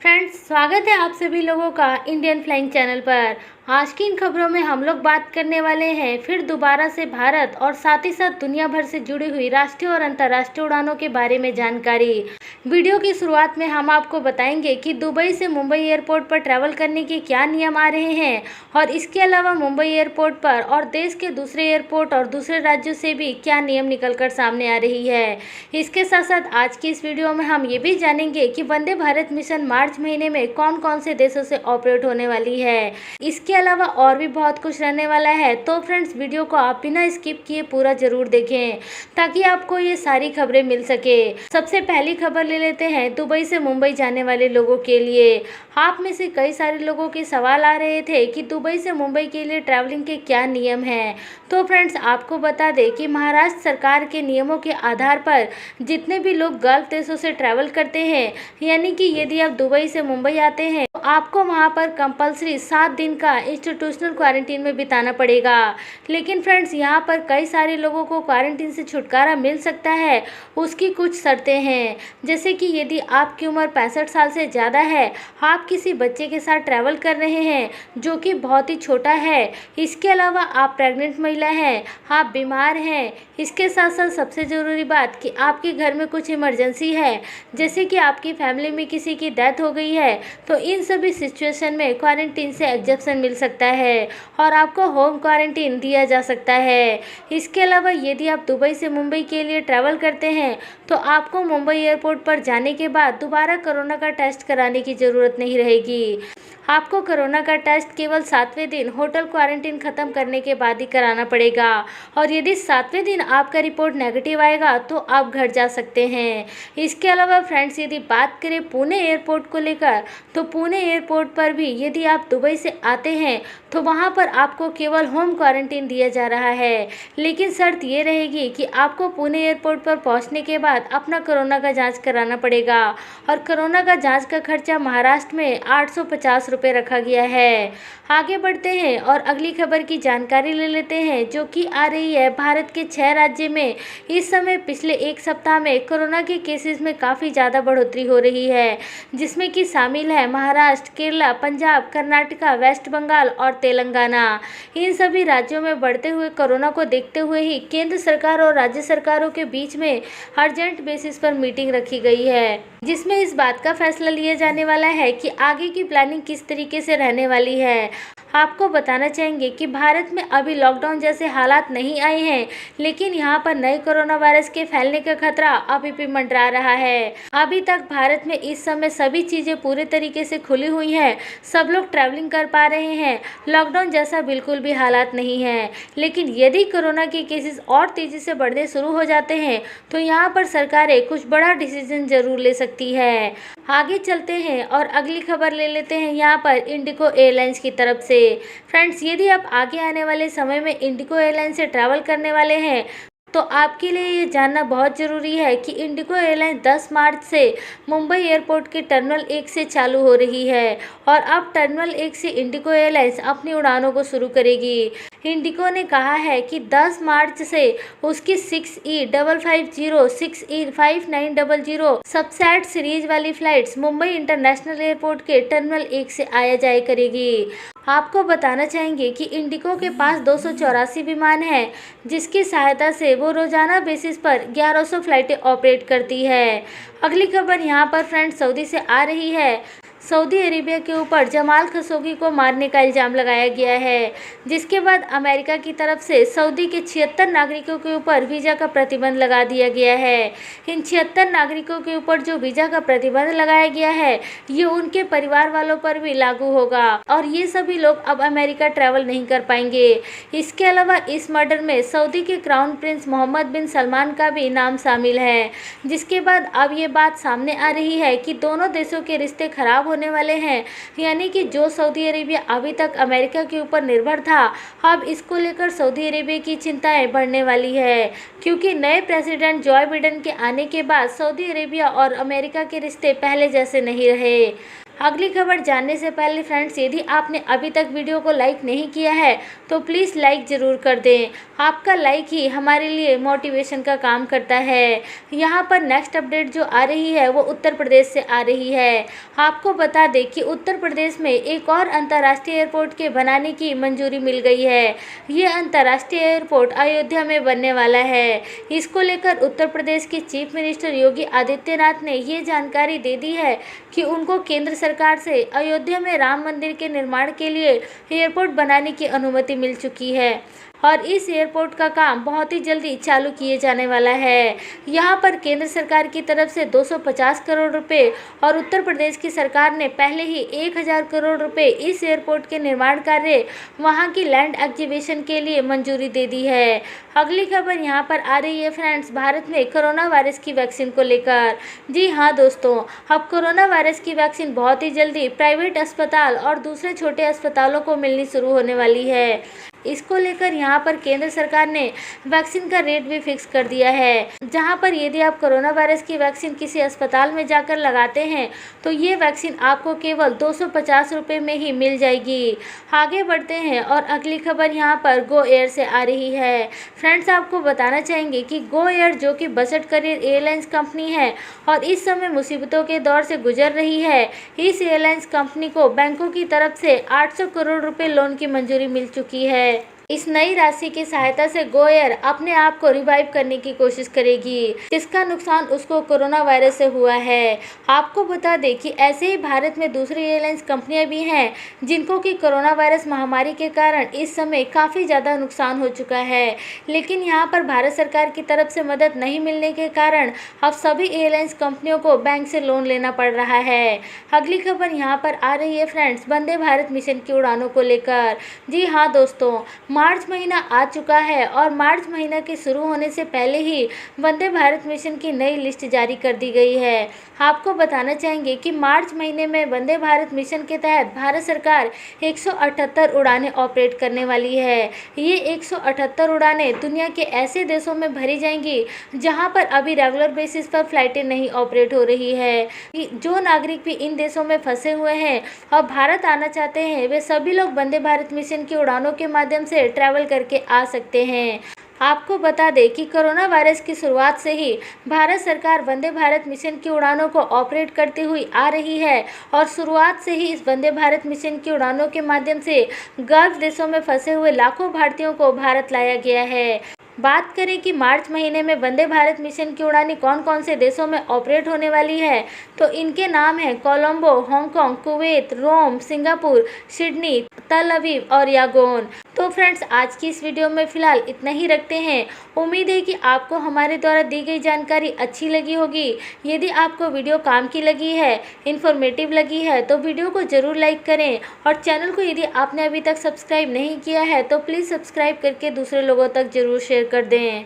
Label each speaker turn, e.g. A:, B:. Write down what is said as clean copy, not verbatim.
A: Friends, स्वागत है आप सभी लोगों का इंडियन फ्लाइंग चैनल पर। आज की इन खबरों में हम लोग बात करने वाले हैं फिर दोबारा से भारत और साथ ही साथ दुनिया भर से जुड़ी हुई राष्ट्रीय और अंतर्राष्ट्रीय उड़ानों के बारे में जानकारी। वीडियो की शुरुआत में हम आपको बताएंगे कि दुबई से मुंबई एयरपोर्ट पर ट्रैवल करने के क्या नियम आ रहे हैं और इसके अलावा मुंबई एयरपोर्ट पर और देश के दूसरे एयरपोर्ट और दूसरे राज्यों से भी क्या नियम निकलकर सामने आ रही है। इसके साथ साथ आज की इस वीडियो में हम ये भी जानेंगे कि वंदे भारत मिशन मार्च महीने में कौन कौन से देशों से ऑपरेट होने वाली है। इसके अलावा और भी बहुत कुछ रहने वाला है, तो फ्रेंड्स वीडियो को आप बिना स्किप किए पूरा जरूर देखें ताकि आपको ये सारी खबरें मिल सके। सबसे पहली खबर ले लेते हैं दुबई से मुंबई जाने वाले लोगों के लिए। आप में से कई सारे लोगों के सवाल आ रहे थे कि दुबई से मुंबई के लिए ट्रैवलिंग के क्या नियम हैं। तो फ्रेंड्स आपको बता दें कि महाराष्ट्र सरकार के नियमों के आधार पर जितने भी लोग गल्फ देशों से ट्रैवल करते हैं, यानी कि यदि आप दुबई से मुंबई आते हैं तो आपको वहां पर कंपलसरी 7 दिन का इंस्टीट्यूशनल क्वारंटीन में बिताना पड़ेगा। लेकिन फ्रेंड्स यहाँ पर कई सारे लोगों को क्वारंटीन से छुटकारा मिल सकता है। उसकी कुछ शर्तें हैं, जैसे कि यदि आपकी उम्र 65 साल से ज़्यादा है, आप किसी बच्चे के साथ ट्रैवल कर रहे हैं जो कि बहुत ही छोटा है, इसके अलावा आप प्रेग्नेंट महिला हैं, आप बीमार हैं, इसके साथ साथ सबसे ज़रूरी बात कि आपके घर में कुछ इमरजेंसी है, जैसे कि आपकी फैमिली में किसी की डेथ हो गई है, तो इन सभी सिचुएशन में क्वारंटीन से एग्जेप्शन मिल सकता है और आपको होम क्वारंटीन दिया जा सकता है। इसके अलावा यदि आप दुबई से मुंबई के लिए ट्रैवल करते हैं तो आपको मुंबई एयरपोर्ट पर जाने के बाद दोबारा कोरोना का टेस्ट कराने की ज़रूरत नहीं रहेगी। आपको कोरोना का टेस्ट केवल 7वें दिन होटल क्वारंटीन खत्म करने के बाद ही कराना पड़ेगा और यदि 7वें दिन आपका रिपोर्ट नेगेटिव आएगा तो आप घर जा सकते हैं। इसके अलावा फ्रेंड्स यदि बात करें पुणे एयरपोर्ट को लेकर, तो पुणे एयरपोर्ट पर भी यदि आप दुबई से आते हैं तो वहां पर आपको केवल होम क्वारंटीन दिया जा रहा है, लेकिन शर्त ये रहेगी कि आपको पुणे एयरपोर्ट पर पहुंचने के बाद अपना कोरोना का जांच कराना पड़ेगा और कोरोना का जांच का खर्चा महाराष्ट्र में 850 रुपये रखा गया है। आगे बढ़ते हैं और अगली खबर की जानकारी ले लेते हैं, जो कि आ रही है भारत के 6 राज्य में इस समय पिछले एक सप्ताह में कोरोना के केसेस में काफ़ी ज़्यादा बढ़ोतरी हो रही है, जिसमें कि शामिल है महाराष्ट्र, केरला, पंजाब, कर्नाटका, वेस्ट बंगाल और तेलंगाना। इन सभी राज्यों में बढ़ते हुए कोरोना को देखते हुए ही केंद्र सरकार और राज्य सरकारों के बीच में अर्जेंट बेसिस पर मीटिंग रखी गई है, जिसमें इस बात का फैसला लिया जाने वाला है कि आगे की प्लानिंग किस तरीके से रहने वाली है। आपको बताना चाहेंगे कि भारत में अभी लॉकडाउन जैसे हालात नहीं आए हैं, लेकिन यहाँ पर नए कोरोना वायरस के फैलने का खतरा अभी भी मंडरा रहा है। अभी तक भारत में इस समय सभी चीज़ें पूरे तरीके से खुली हुई हैं, सब लोग ट्रैवलिंग कर पा रहे हैं, लॉकडाउन जैसा बिल्कुल भी हालात नहीं है। लेकिन यदि कोरोना के केसेस और तेज़ी से बढ़ने शुरू हो जाते हैं तो यहाँ पर सरकारें कुछ बड़ा डिसीजन जरूर ले सकती है। आगे चलते हैं और अगली खबर ले लेते हैं यहाँ पर इंडिगो एयरलाइंस की तरफ से। फ्रेंड्स यदि आप आगे आने वाले समय में इंडिगो एयरलाइन से ट्रैवल करने वाले हैं तो आपके लिए ये जानना बहुत ज़रूरी है कि इंडिगो एयरलाइन 10 मार्च से मुंबई एयरपोर्ट के टर्मिनल 1 से चालू हो रही है और अब टर्मिनल 1 से इंडिगो एयरलाइंस अपनी उड़ानों को शुरू करेगी। इंडिगो ने कहा है कि 10 मार्च से उसकी 6E550, 6E5900 सबसेट सीरीज वाली फ्लाइट्स मुंबई इंटरनेशनल एयरपोर्ट के टर्मिनल 1 से आया जाया करेगी। आपको बताना चाहेंगे कि इंडिगो के पास 284 विमान हैं, जिसकी सहायता से वो रोजाना बेसिस पर 1100 फ्लाइटें ऑपरेट करती है। अगली खबर यहाँ पर फ्रेंड्स सऊदी से आ रही है। सऊदी अरेबिया के ऊपर जमाल खशोगी को मारने का इल्ज़ाम लगाया गया है, जिसके बाद अमेरिका की तरफ से सऊदी के 76 नागरिकों के ऊपर वीज़ा का प्रतिबंध लगा दिया गया है। इन 76 नागरिकों के ऊपर जो वीज़ा का प्रतिबंध लगाया गया है ये उनके परिवार वालों पर भी लागू होगा और ये सभी लोग अब अमेरिका ट्रैवल नहीं कर पाएंगे। इसके अलावा इस मर्डर में सऊदी के क्राउन प्रिंस मोहम्मद बिन सलमान का भी नाम शामिल है, जिसके बाद अब ये बात सामने आ रही है कि दोनों देशों के रिश्ते खराब होने वाले हैं, यानी कि जो सऊदी अरेबिया अभी तक अमेरिका के ऊपर निर्भर था, अब इसको लेकर सऊदी अरेबिया की चिंताएं बढ़ने वाली है, क्योंकि नए प्रेसिडेंट जो बाइडेन के आने के बाद सऊदी अरेबिया और अमेरिका के रिश्ते पहले जैसे नहीं रहे। अगली खबर जानने से पहले फ्रेंड्स, यदि आपने अभी तक वीडियो को लाइक नहीं किया है तो प्लीज़ लाइक ज़रूर कर दें। आपका लाइक ही हमारे लिए मोटिवेशन का काम करता है। यहाँ पर नेक्स्ट अपडेट जो आ रही है वो उत्तर प्रदेश से आ रही है। आपको बता दें कि उत्तर प्रदेश में एक और अंतर्राष्ट्रीय एयरपोर्ट के बनाने की मंजूरी मिल गई है। ये अंतर्राष्ट्रीय एयरपोर्ट अयोध्या में बनने वाला है। इसको लेकर उत्तर प्रदेश के चीफ मिनिस्टर योगी आदित्यनाथ ने ये जानकारी दे दी है कि उनको केंद्र सरकार से अयोध्या में राम मंदिर के निर्माण के लिए एयरपोर्ट बनाने की अनुमति मिल चुकी है और इस एयरपोर्ट का काम बहुत ही जल्दी चालू किए जाने वाला है। यहाँ पर केंद्र सरकार की तरफ से 250 करोड़ रुपए और उत्तर प्रदेश की सरकार ने पहले ही 1000 करोड़ रुपए इस एयरपोर्ट के निर्माण कार्य वहाँ की लैंड एक्विजिशन के लिए मंजूरी दे दी है। अगली खबर यहाँ पर आ रही है फ्रेंड्स, भारत में कोरोना वायरस की वैक्सीन को लेकर। जी हाँ दोस्तों, अब कोरोना वायरस की वैक्सीन बहुत ही जल्दी प्राइवेट अस्पताल और दूसरे छोटे अस्पतालों को मिलनी शुरू होने वाली है। इसको लेकर यहाँ पर केंद्र सरकार ने वैक्सीन का रेट भी फिक्स कर दिया है, जहाँ पर यदि आप कोरोना वायरस की वैक्सीन किसी अस्पताल में जाकर लगाते हैं तो ये वैक्सीन आपको केवल 250 रुपये में ही मिल जाएगी। आगे बढ़ते हैं और अगली खबर यहाँ पर गो एयर से आ रही है। फ्रेंड्स, आपको बताना चाहेंगे कि गो एयर जो कि बजट करियर एयरलाइंस कंपनी है और इस समय मुसीबतों के दौर से गुजर रही है, इस एयरलाइंस कंपनी को बैंकों की तरफ से 800 करोड़ रुपए लोन की मंजूरी मिल चुकी है। इस नई राशि की सहायता से गो एयर अपने आप को रिवाइव करने की कोशिश करेगी, जिसका नुकसान उसको कोरोना वायरस से हुआ है। आपको बता दें कि ऐसे ही भारत में दूसरी एयरलाइंस कंपनियां भी हैं जिनको कि कोरोना वायरस महामारी के कारण इस समय काफ़ी ज़्यादा नुकसान हो चुका है, लेकिन यहाँ पर भारत सरकार की तरफ से मदद नहीं मिलने के कारण अब सभी एयरलाइंस कंपनियों को बैंक से लोन लेना पड़ रहा है। अगली खबर यहाँ पर आ रही है फ्रेंड्स, वंदे भारत मिशन की उड़ानों को लेकर। जी हाँ दोस्तों, मार्च महीना आ चुका है और मार्च महीना के शुरू होने से पहले ही वंदे भारत मिशन की नई लिस्ट जारी कर दी गई है। आपको बताना चाहेंगे कि मार्च महीने में वंदे भारत मिशन के तहत भारत सरकार 178 उड़ानें ऑपरेट करने वाली है। ये 178 उड़ानें दुनिया के ऐसे देशों में भरी जाएंगी जहां पर अभी रेगुलर बेसिस पर फ्लाइटें नहीं ऑपरेट हो रही है। जो नागरिक भी इन देशों में फंसे हुए हैं और भारत आना चाहते हैं, वे सभी लोग वंदे भारत मिशन की उड़ानों के माध्यम से ट्रैवल करके आ सकते हैं। आपको बता दें कि कोरोना वायरस की शुरुआत से ही भारत सरकार वंदे भारत मिशन की उड़ानों को ऑपरेट करती हुई आ रही है और शुरुआत से ही इस वंदे भारत मिशन की उड़ानों के माध्यम से गल्फ देशों में फंसे हुए लाखों भारतीयों को भारत लाया गया है। बात करें कि मार्च महीने में वंदे भारत मिशन की उड़ानें कौन कौन से देशों में ऑपरेट होने वाली है, तो इनके नाम हैं कोलंबो, हांगकांग, कुवैत, रोम, सिंगापुर, सिडनी, तल अवीव और यांगोन। तो फ्रेंड्स, आज की इस वीडियो में फ़िलहाल इतना ही रखते हैं। उम्मीद है कि आपको हमारे द्वारा दी गई जानकारी अच्छी लगी होगी। यदि आपको वीडियो काम की लगी है, इन्फॉर्मेटिव लगी है, तो वीडियो को ज़रूर लाइक करें और चैनल को यदि आपने अभी तक सब्सक्राइब नहीं किया है तो प्लीज़ सब्सक्राइब करके दूसरे लोगों तक ज़रूर शेयर कर दें।